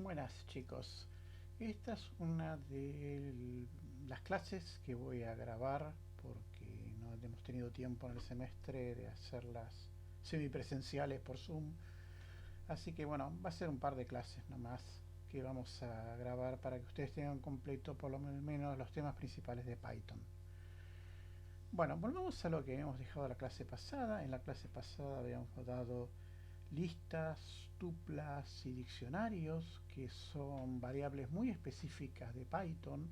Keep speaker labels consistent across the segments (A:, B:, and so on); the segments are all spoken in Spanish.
A: Buenas chicos, esta es una de las clases que voy a grabar porque no hemos tenido tiempo en el semestre de hacerlas semipresenciales por Zoom, así que bueno, va a ser un par de clases nomás que vamos a grabar para que ustedes tengan completo por lo menos los temas principales de Python. Bueno, volvamos a lo que habíamos dejado la clase pasada. En la clase pasada habíamos dado listas, tuplas y diccionarios, que son variables muy específicas de Python.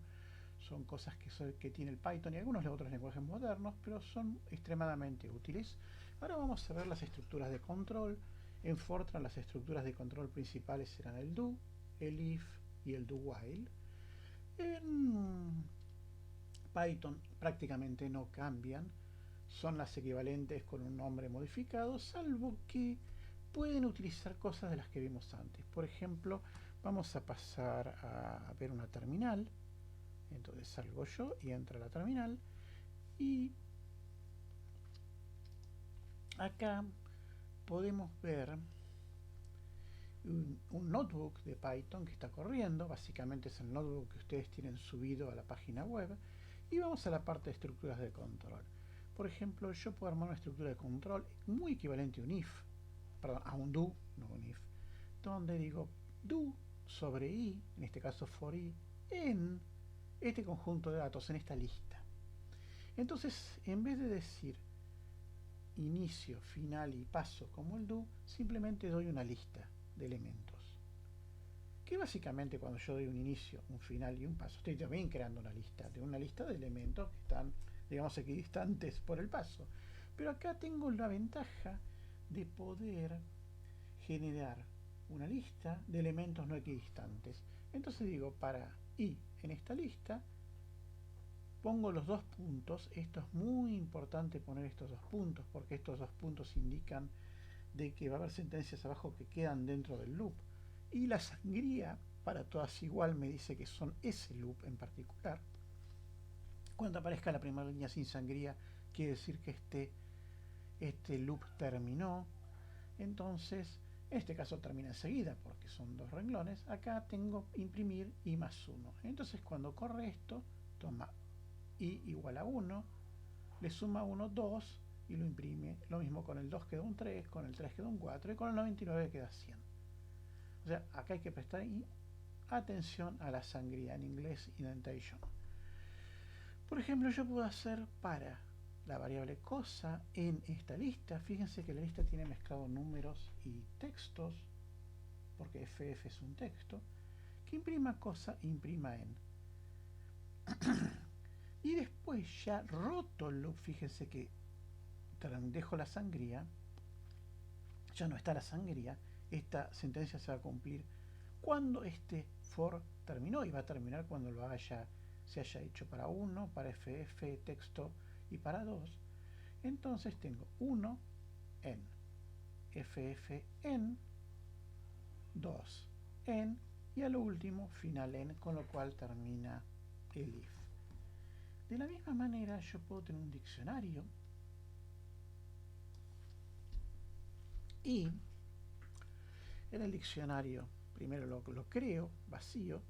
A: Son cosas que tiene el Python y algunos de otros lenguajes modernos, pero son extremadamente útiles. Ahora vamos a ver las estructuras de control. En Fortran las estructuras de control principales serán el do, el if y el do while. En Python prácticamente no cambian, son las equivalentes con un nombre modificado, salvo que pueden utilizar cosas de las que vimos antes. Por ejemplo, vamos a pasar a ver una terminal. Entonces salgo yo y entro a la terminal y acá podemos ver un notebook de Python que está corriendo. Básicamente es el notebook que ustedes tienen subido a la página web. Y vamos a la parte de estructuras de control. Por ejemplo, yo puedo armar una estructura de control muy equivalente a un if, perdón, a un do, no un if, donde digo do sobre i, en este caso for i, en este conjunto de datos, en esta lista. Entonces, en vez de decir inicio, final y paso como el do, simplemente doy una lista de elementos. Que básicamente cuando yo doy un inicio, un final y un paso, estoy también creando una lista de elementos que están, digamos, equidistantes por el paso. Pero acá tengo la ventaja de poder generar una lista de elementos no equidistantes. Entonces digo, para i en esta lista, pongo los dos puntos. Esto es muy importante poner estos dos puntos, porque estos dos puntos indican de que va a haber sentencias abajo que quedan dentro del loop. Y la sangría para todas igual me dice que son ese loop en particular. Cuando aparezca la primera línea sin sangría, quiere decir que este loop terminó. Entonces, en este caso termina enseguida porque son dos renglones. Acá tengo imprimir i más 1. Entonces, cuando corre esto, toma i igual a 1, le suma 1, 2 y lo imprime. Lo mismo con el 2 queda un 3, con el 3 queda un 4 y con el 99 queda 100. O sea, acá hay que prestar atención a la sangría, en inglés indentation. Por ejemplo, yo puedo hacer para la variable cosa en esta lista. Fíjense que la lista tiene mezclado números y textos, porque ff es un texto, que imprima cosa e imprima en. Y después ya roto el loop, fíjense que dejo la sangría, ya no está la sangría, esta sentencia se va a cumplir cuando este for terminó, y va a terminar cuando lo se haya hecho para 1, para ff, texto y para 2. Entonces tengo 1 en, ff en, 2 en, y a lo último final en, con lo cual termina el if. De la misma manera yo puedo tener un diccionario y en el diccionario primero lo creo vacío,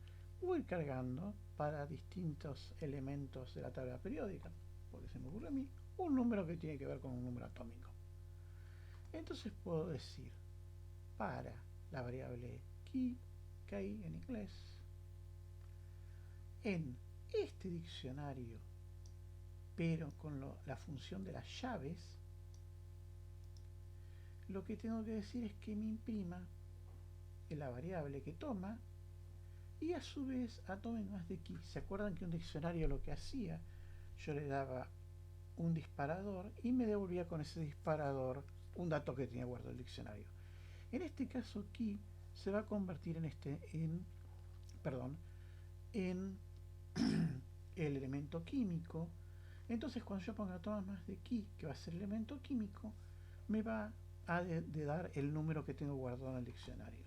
A: voy cargando para distintos elementos de la tabla periódica, porque se me ocurre a mí un número que tiene que ver con un número atómico. Entonces puedo decir para la variable key en inglés, en este diccionario, pero con la función de las llaves, lo que tengo que decir es que me imprima en la variable que toma y a su vez tomen más de key. ¿Se acuerdan que un diccionario lo que hacía? Yo le daba un disparador y me devolvía con ese disparador un dato que tenía guardado el diccionario. En este caso key se va a convertir en el elemento químico. Entonces cuando yo ponga toma más de key, que va a ser el elemento químico, me va a dar el número que tengo guardado en el diccionario.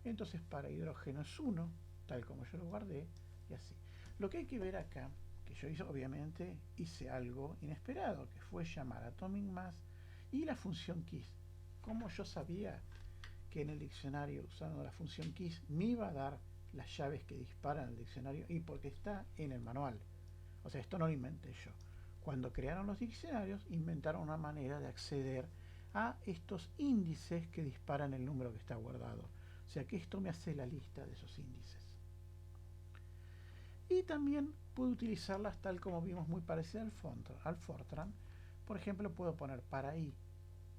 A: Entonces para hidrógeno es 1, tal como yo lo guardé, y así. Lo que hay que ver acá, que yo obviamente hice algo inesperado, que fue llamar a atomic mass y la función keys. Como yo sabía que en el diccionario, usando la función keys, me iba a dar las llaves que disparan el diccionario y porque está en el manual. O sea, esto no lo inventé yo. Cuando crearon los diccionarios, inventaron una manera de acceder a estos índices que disparan el número que está guardado. O sea que esto me hace la lista de esos índices. Y también puedo utilizarlas tal como vimos, muy parecida al Fortran. Por ejemplo, puedo poner para i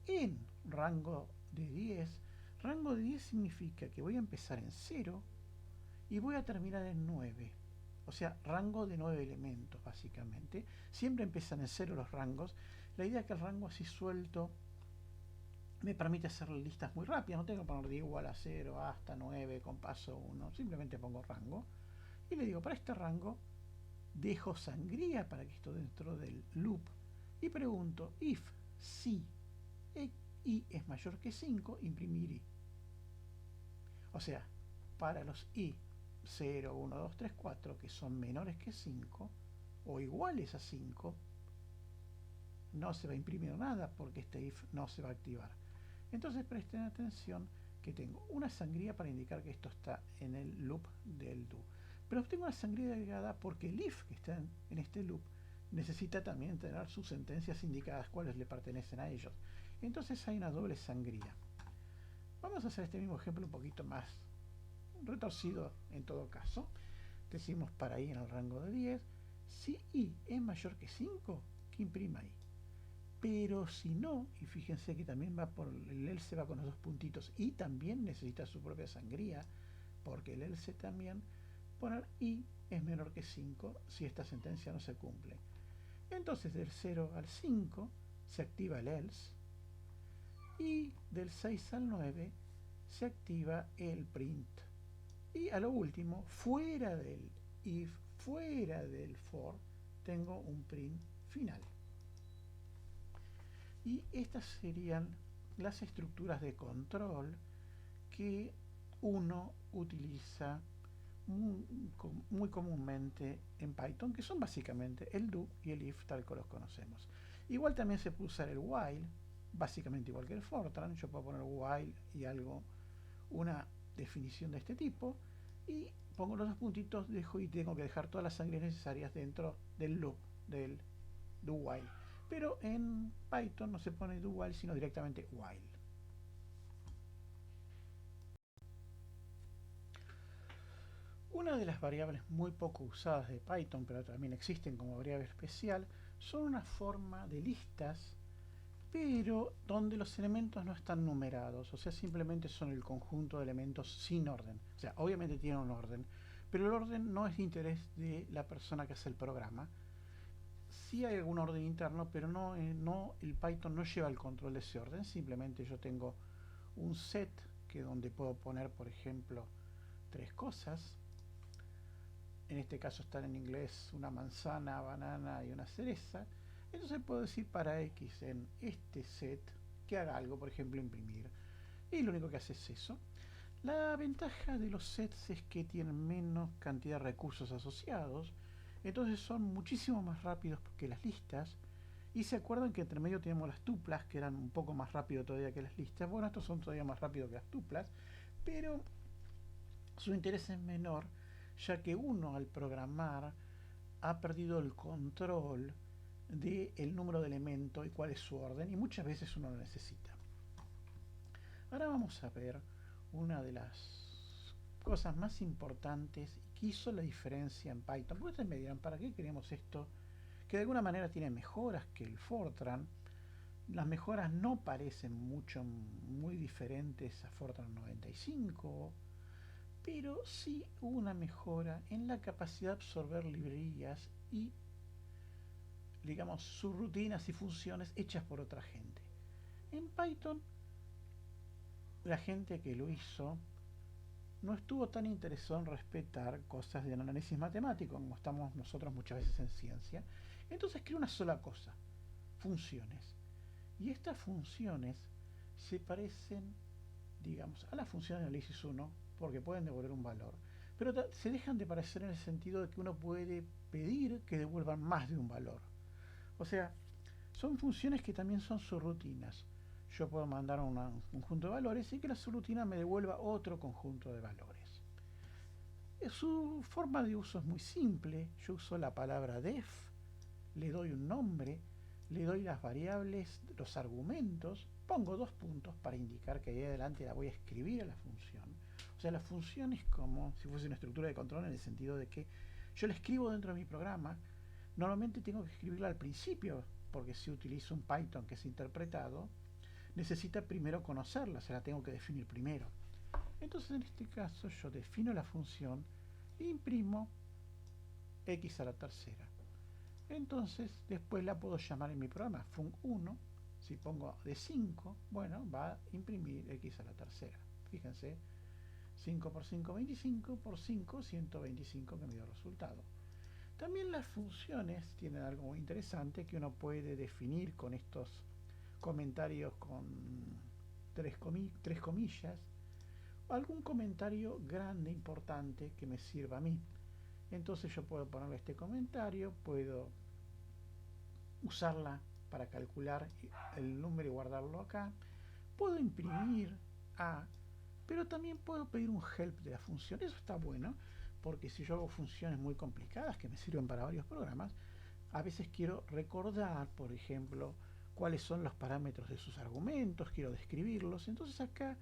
A: en rango de 10. Rango de 10 significa que voy a empezar en 0 y voy a terminar en 9. O sea, rango de 9 elementos, básicamente. Siempre empiezan en 0 los rangos. La idea es que el rango así suelto me permite hacer listas muy rápidas. No tengo que poner de igual a 0 hasta 9 con paso 1. Simplemente pongo rango. Y le digo, para este rango, dejo sangría para que esté dentro del loop. Y pregunto, if, si, i es mayor que 5, imprimir i. O sea, para los i 0, 1, 2, 3, 4 que son menores que 5 o iguales a 5, no se va a imprimir nada porque este if no se va a activar. Entonces presten atención que tengo una sangría para indicar que esto está en el loop del do. Pero tengo una sangría agregada porque el if que está en este loop necesita también tener sus sentencias indicadas cuáles le pertenecen a ellos. Entonces hay una doble sangría. Vamos a hacer este mismo ejemplo un poquito más retorcido en todo caso. Decimos para i en el rango de 10. Si i es mayor que 5, que imprima i. Pero si no, y fíjense que también va por el else, va con los dos puntitos y también necesita su propia sangría, porque el else también, poner i es menor que 5 si esta sentencia no se cumple. Entonces del 0 al 5 se activa el else y del 6 al 9 se activa el print. Y a lo último, fuera del if, fuera del for, tengo un print final. Y estas serían las estructuras de control que uno utiliza muy comúnmente en Python, que son básicamente el do y el if tal como los conocemos. Igual también se puede usar el while, básicamente igual que el Fortran. Yo puedo poner while y algo, una definición de este tipo, y pongo los dos puntitos, dejo y tengo que dejar todas las sangres necesarias dentro del loop del do while. Pero en Python no se pone do while, sino directamente while. Una de las variables muy poco usadas de Python, pero también existen como variable especial, son una forma de listas, pero donde los elementos no están numerados, o sea, simplemente son el conjunto de elementos sin orden. O sea, obviamente tienen un orden, pero el orden no es de interés de la persona que hace el programa. Sí hay algún orden interno, pero el Python no lleva el control de ese orden. Simplemente yo tengo un set que donde puedo poner, por ejemplo, tres cosas. En este caso están en inglés una manzana, banana y una cereza. Entonces puedo decir para x en este set que haga algo, por ejemplo imprimir. Y lo único que hace es eso. La ventaja de los sets es que tienen menos cantidad de recursos asociados. Entonces son muchísimo más rápidos que las listas. Y se acuerdan que entre medio tenemos las tuplas, que eran un poco más rápido todavía que las listas. Bueno, estos son todavía más rápidos que las tuplas, pero su interés es menor, ya que uno al programar ha perdido el control del número de elementos y cuál es su orden, y muchas veces uno lo necesita. Ahora vamos a ver una de las cosas más importantes y que hizo la diferencia en Python. Porque ustedes me dirán, ¿para qué queremos esto? Que de alguna manera tiene mejoras que el Fortran. Las mejoras no parecen muy diferentes a Fortran 95, pero sí hubo una mejora en la capacidad de absorber librerías y, digamos, subrutinas y funciones hechas por otra gente. En Python, la gente que lo hizo no estuvo tan interesado en respetar cosas de análisis matemático como estamos nosotros muchas veces en ciencia. Entonces creó una sola cosa, funciones. Y estas funciones se parecen, digamos, a las funciones de análisis 1 porque pueden devolver un valor, pero se dejan de parecer en el sentido de que uno puede pedir que devuelvan más de un valor. O sea, son funciones que también son subrutinas. yo puedo mandar un conjunto de valores y que la subrutina me devuelva otro conjunto de valores. Su forma de uso es muy simple. Yo uso la palabra def, le doy un nombre, le doy las variables, los argumentos, pongo 2 puntos para indicar que ahí adelante la voy a escribir a la función. O sea, la función es como si fuese una estructura de control en el sentido de que yo la escribo dentro de mi programa. Normalmente tengo que escribirla al principio, porque si utilizo un Python que es interpretado, necesita primero conocerla, se la tengo que definir primero. Entonces en este caso yo defino la función e imprimo x a la tercera. Entonces después la puedo llamar en mi programa fun1. Si pongo de 5, bueno, va a imprimir x a la tercera. Fíjense, 5 por 5, 25, por 5, 125 que me dio el resultado. También las funciones tienen algo muy interesante que uno puede definir con estos comentarios con tres comillas, algún comentario grande, importante que me sirva a mí. Entonces yo puedo ponerle este comentario, puedo usarla para calcular el número y guardarlo acá, puedo imprimir A, pero también puedo pedir un help de la función. Eso está bueno, porque si yo hago funciones muy complicadas que me sirven para varios programas, a veces quiero recordar, por ejemplo, cuáles son los parámetros de sus argumentos, quiero describirlos. Entonces acá,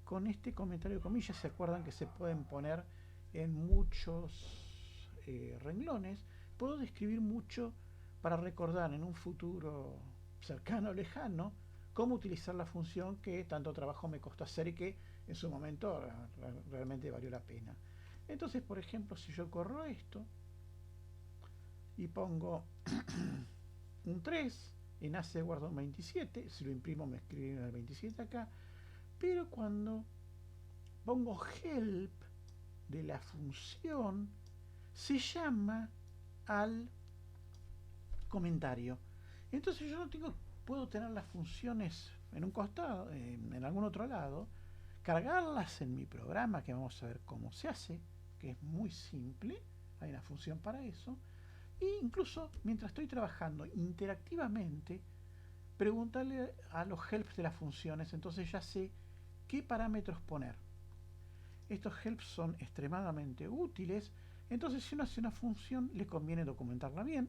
A: con este comentario de comillas, se acuerdan que se pueden poner en muchos renglones. Puedo describir mucho para recordar en un futuro cercano o lejano cómo utilizar la función que tanto trabajo me costó hacer y que en su momento realmente valió la pena. Entonces, por ejemplo, si yo corro esto y pongo un 3 en AC guardo un 27, si lo imprimo me escribe el 27 acá, pero cuando pongo help de la función se llama al comentario. Entonces yo no tengo, puedo tener las funciones en un costado, en algún otro lado, cargarlas en mi programa, que vamos a ver cómo se hace, que es muy simple, hay una función para eso, e incluso mientras estoy trabajando interactivamente, preguntarle a los helps de las funciones, entonces ya sé qué parámetros poner. Estos helps son extremadamente útiles, entonces si uno hace una función le conviene documentarla bien.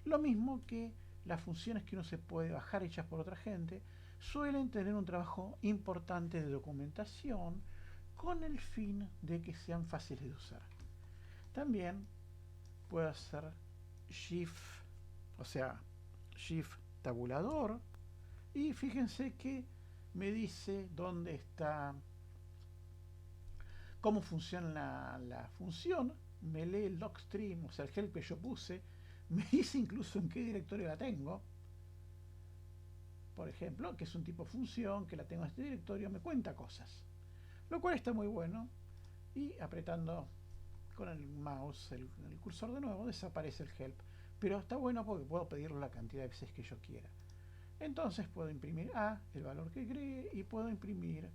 A: Lo mismo que las funciones que uno se puede bajar hechas por otra gente suelen tener un trabajo importante de documentación con el fin de que sean fáciles de usar. También puedo hacer shift, o sea, shift tabulador, y fíjense que me dice dónde está, cómo funciona la función, me lee el logstream, o sea, el help que yo puse, me dice incluso en qué directorio la tengo, por ejemplo, que es un tipo función, que la tengo en este directorio, me cuenta cosas, lo cual está muy bueno, y apretando con el mouse el cursor de nuevo desaparece el help, pero está bueno porque puedo pedirlo la cantidad de veces que yo quiera. Entonces puedo imprimir A, el valor que cree, y puedo imprimir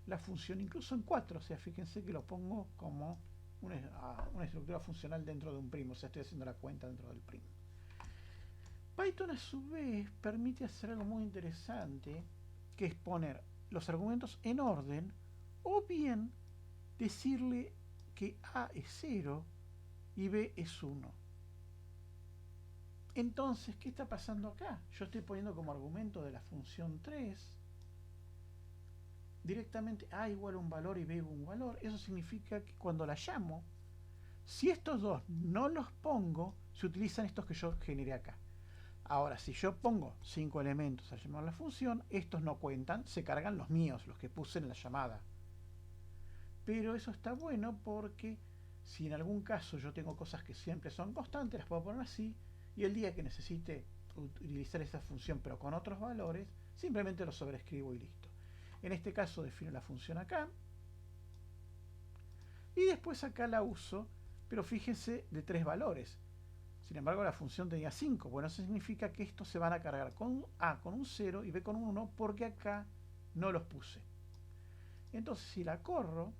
A: la función incluso en 4, o sea, fíjense que lo pongo como una estructura funcional dentro de un primo, o sea, estoy haciendo la cuenta dentro del primo. Python a su vez permite hacer algo muy interesante, que es poner los argumentos en orden, o bien decirle que A es 0 y B es 1. Entonces, ¿qué está pasando acá? Yo estoy poniendo como argumento de la función 3 directamente A igual a un valor y B igual a un valor. Eso significa que cuando la llamo, si estos dos no los pongo, se utilizan estos que yo generé acá. Ahora, si yo pongo 5 elementos a llamar la función, estos no cuentan, se cargan los míos, los que puse en la llamada. Pero eso está bueno porque si en algún caso yo tengo cosas que siempre son constantes, las puedo poner así, y el día que necesite utilizar esa función pero con otros valores, simplemente lo sobrescribo y listo. En este caso defino la función acá, y después acá la uso, pero fíjense, de 3 valores. Sin embargo, la función tenía 5. Bueno, eso significa que estos se van a cargar con A con un 0 y B con un 1 porque acá no los puse. Entonces, si la corro,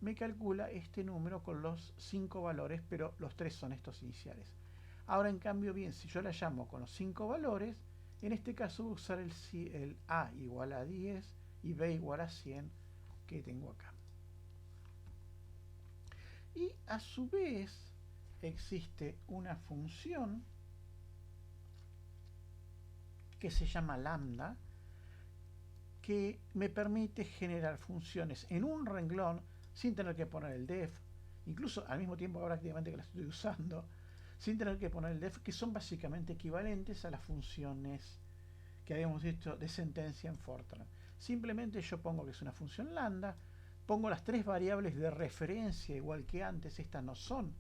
A: me calcula este número con los 5 valores, pero los 3 son estos iniciales. Ahora, en cambio, bien, si yo la llamo con los 5 valores, En este caso voy a usar el A igual a 10 y B igual a 100 que tengo acá. Y a su vez existe una función que se llama lambda, que me permite generar funciones en un renglón sin tener que poner el def, incluso al mismo tiempo ahora activamente que la estoy usando, sin tener que poner el def, que son básicamente equivalentes a las funciones que habíamos visto de sentencia en Fortran. Simplemente yo pongo que es una función lambda, pongo las tres variables de referencia igual que antes. Estas no son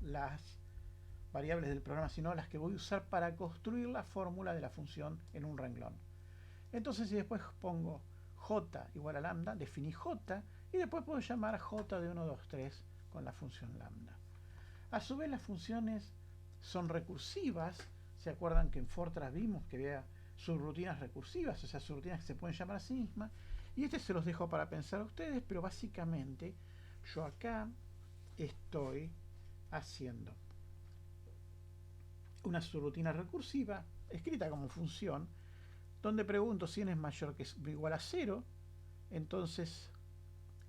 A: las variables del programa, sino las que voy a usar para construir la fórmula de la función en un renglón. Entonces, si después pongo j igual a lambda, definí j y después puedo llamar a j de 1, 2, 3 con la función lambda. A su vez, las funciones son recursivas. ¿Se acuerdan que en Fortran vimos que había subrutinas recursivas? O sea, subrutinas que se pueden llamar a sí mismas. Y se los dejo para pensar a ustedes, pero básicamente yo acá estoy haciendo una subrutina recursiva escrita como función, donde pregunto si n es mayor que o igual a 0, entonces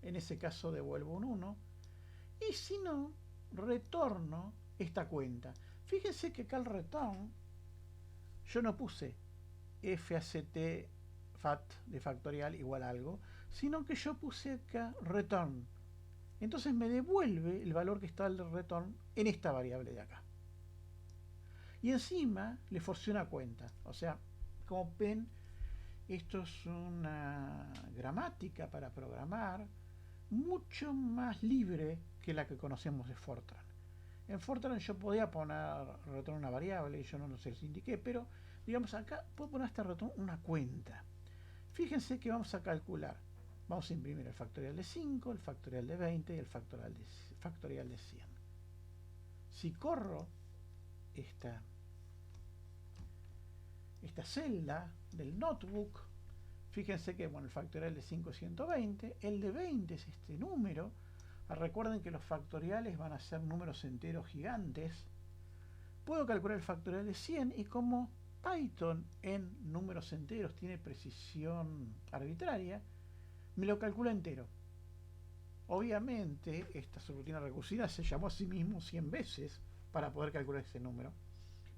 A: en ese caso devuelvo un 1, y si no, retorno esta cuenta. Fíjense que acá el return yo no puse FACT FAT de factorial igual a algo, sino que yo puse acá return. Entonces me devuelve el valor que está el return en esta variable de acá. Y encima le forcé una cuenta. O sea, como ven, esto es una gramática para programar mucho más libre que la que conocemos de Fortran. En Fortran yo podía poner retorno una variable y yo no se los indiqué, pero digamos acá puedo poner este retorno una cuenta. Fíjense que vamos a calcular. Vamos a imprimir el factorial de 5, el factorial de 20 y el factorial de 100. Si corro esta celda del notebook, fíjense que bueno, el factorial de 5 es 120, el de 20 es este número. Recuerden que los factoriales van a ser números enteros gigantes. Puedo calcular el factorial de 100 y como Python en números enteros tiene precisión arbitraria, me lo calcula entero. Obviamente esta subrutina recursiva se llamó a sí mismo 100 veces para poder calcular ese número,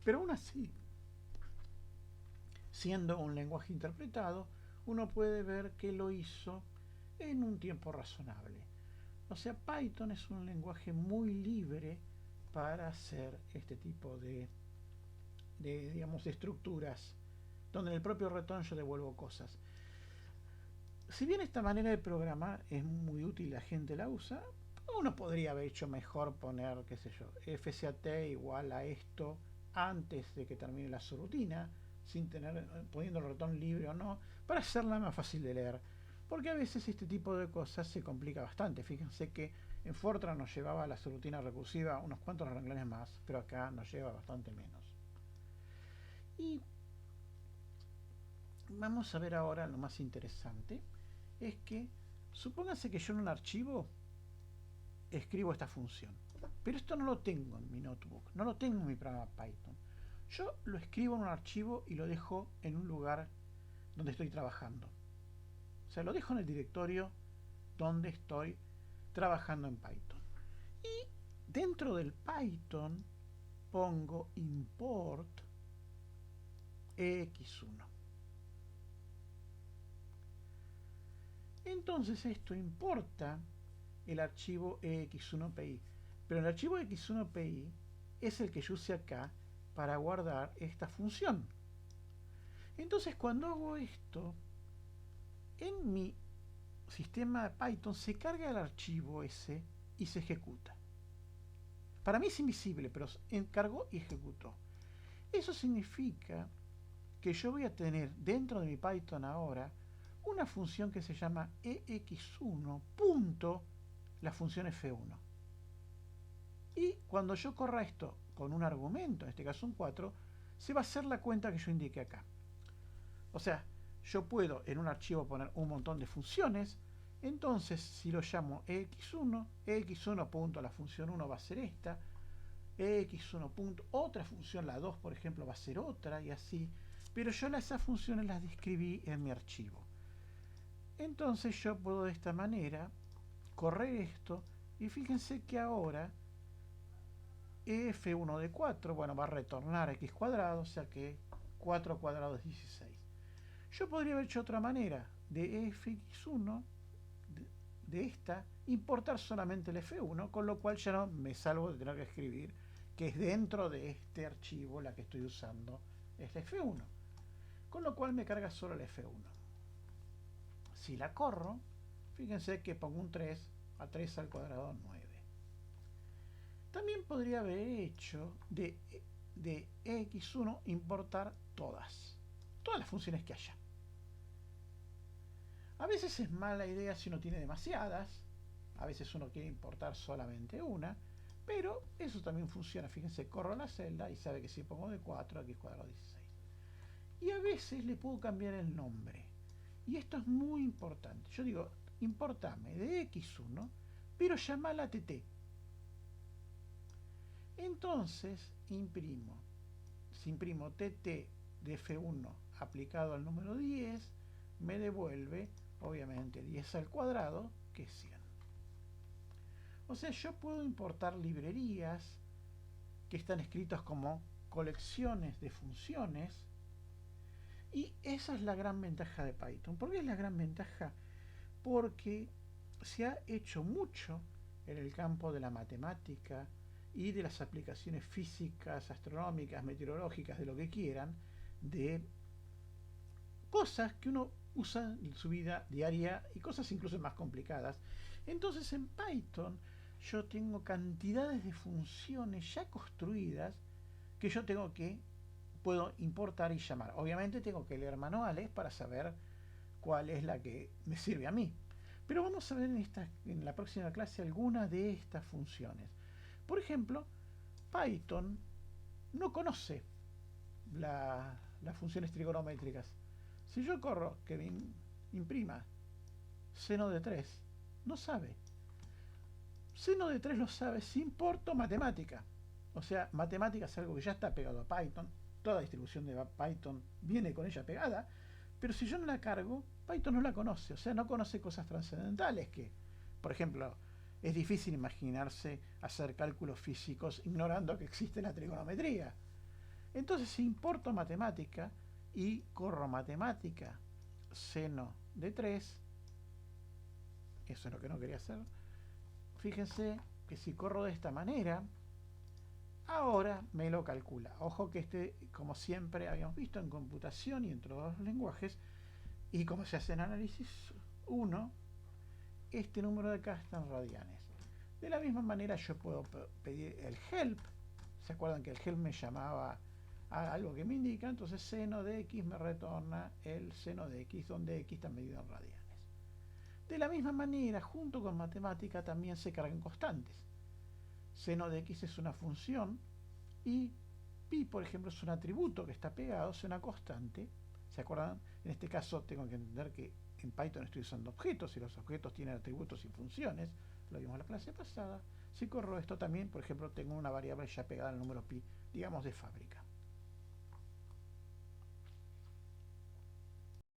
A: pero aún así, siendo un lenguaje interpretado, uno puede ver que lo hizo en un tiempo razonable. O sea, Python es un lenguaje muy libre para hacer este tipo de digamos, de estructuras, donde en el propio return yo devuelvo cosas. Si bien esta manera de programar es muy útil, la gente la usa, uno podría haber hecho mejor poner, qué sé yo, FCAT igual a esto antes de que termine la subrutina, sin tener, poniendo el return libre o no, para hacerla más fácil de leer. Porque a veces este tipo de cosas se complica bastante. Fíjense que en Fortran nos llevaba la subrutina recursiva unos cuantos renglones más, pero acá nos lleva bastante menos. Y vamos a ver ahora lo más interesante, es que supónganse que yo en un archivo escribo esta función, pero esto no lo tengo en mi notebook, no lo tengo en mi programa Python. Yo lo escribo en un archivo y lo dejo en un lugar donde estoy trabajando. O sea, lo dejo en el directorio donde estoy trabajando en Python. Y dentro del Python pongo import ex1. Entonces esto importa el archivo ex1pi, pero el archivo ex1pi es el que yo use acá para guardar esta función. Entonces cuando hago esto, en mi sistema de Python se carga el archivo ese y se ejecuta. Para mí es invisible, pero encargó y ejecutó. Eso significa que yo voy a tener dentro de mi Python ahora una función que se llama ex1 punto la función f1. Y cuando yo corra esto con un argumento, en este caso un 4, se va a hacer la cuenta que yo indiqué acá. O sea, yo puedo en un archivo poner un montón de funciones. Entonces, si lo llamo ex1, ex1 punto la función 1 va a ser esta, ex1 punto otra función, la 2 por ejemplo, va a ser otra, y así. pero yo esas funciones las describí en mi archivo. Entonces yo puedo de esta manera correr esto y fíjense que ahora f1 de 4, bueno, va a retornar x cuadrado, o sea que 4 cuadrado es 16. Yo podría haber hecho otra manera de fx1 de esta, importar solamente el f1, con lo cual ya no me salvo de tener que escribir que es dentro de este archivo la que estoy usando es la f1, con lo cual me carga solo el f1. Si la corro, fíjense que pongo un 3, a 3 al cuadrado 9. También podría haber hecho de x1 importar todas las funciones que haya. A veces es mala idea si uno tiene demasiadas, a veces uno quiere importar solamente una, pero eso también funciona. Fíjense, corro la celda y sabe que si pongo de 4, x cuadrado 16. Y a veces le puedo cambiar el nombre. Y esto es muy importante. Yo digo, importame de x1, pero llamala tt. Entonces imprimo. Si imprimo tt de f1 aplicado al número 10, me devuelve, obviamente, 10 al cuadrado, que es 100. O sea, yo puedo importar librerías que están escritas como colecciones de funciones, y esa es la gran ventaja de Python. ¿Por qué es la gran ventaja? Porque se ha hecho mucho en el campo de la matemática y de las aplicaciones físicas, astronómicas, meteorológicas, de lo que quieran, de cosas que uno usa en su vida diaria y cosas incluso más complicadas. Entonces en Python yo tengo cantidades de funciones ya construidas que yo puedo importar y llamar. Obviamente tengo que leer manuales para saber cuál es la que me sirve a mí. Pero vamos a ver en la próxima clase algunas de estas funciones. Por ejemplo, Python no conoce las funciones trigonométricas. Si yo corro que me imprima seno de 3, no sabe. Seno de 3 lo sabe si importo matemática. O sea, matemática es algo que ya está pegado a Python. Toda distribución de Python viene con ella pegada. Pero si yo no la cargo, Python no la conoce. O sea, no conoce cosas trascendentales que, por ejemplo, es difícil imaginarse hacer cálculos físicos ignorando que existe la trigonometría. Entonces, si importo matemática y corro matemática seno de 3, eso es lo que no quería hacer. Fíjense que si corro de esta manera, ahora me lo calcula. Ojo que como siempre habíamos visto en computación y en todos los lenguajes, y como se hace en análisis 1, este número de acá está en radianes. De la misma manera yo puedo pedir el help. ¿Se acuerdan que el help me llamaba a algo que me indica? Entonces seno de x me retorna el seno de x, donde x está medido en radianes. De la misma manera, junto con matemática también se cargan constantes. Seno de x es una función y pi, por ejemplo, es un atributo que está pegado, es una constante. ¿Se acuerdan? En este caso tengo que entender que en Python estoy usando objetos y los objetos tienen atributos y funciones. Lo vimos en la clase pasada. Si corro esto también, por ejemplo, tengo una variable ya pegada al número pi, digamos de fábrica.